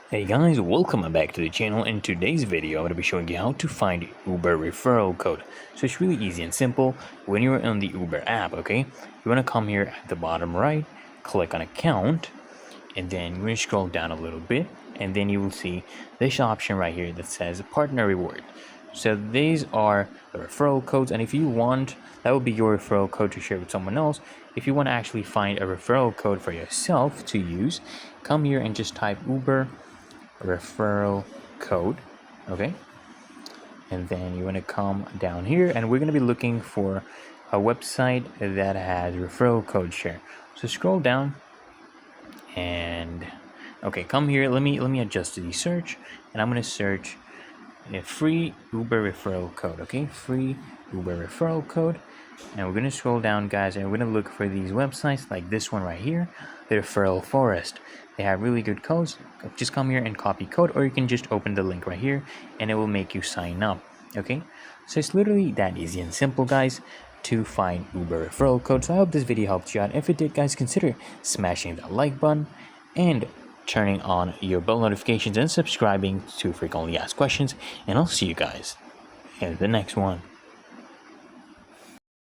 Hey guys, welcome back to the channel. In today's video, I'm going to be showing you how to find Uber referral code. So it's really easy and simple. When you're on the Uber app, okay, you want to come here at the bottom right, click on account, and then you're going to scroll down a little bit, and then you will see this option right here that says partner reward. So these are the referral codes, and if you want, that would be your referral code to share with someone else. If you want to actually find a referral code for yourself to use, come here and just type Uber referral code, okay, and then you want to come down here, and we're going to be looking for a website that has referral code share. So scroll down, and okay, come here. Let me adjust the search, and I'm going to search a free Uber referral code. Okay, free Uber referral code. And we're going to scroll down, guys, and we're going to look for these websites like this one right here, the Referral Forest. They have really good codes. Just come here and copy code, or you can just open the link right here and it will make you sign up. Okay, so it's literally that easy and simple, guys, to find Uber referral code. So I hope this video helped you out. If it did, guys, consider smashing that like button and turning on your bell notifications and subscribing to frequently asked questions, and I'll see you guys in the next one.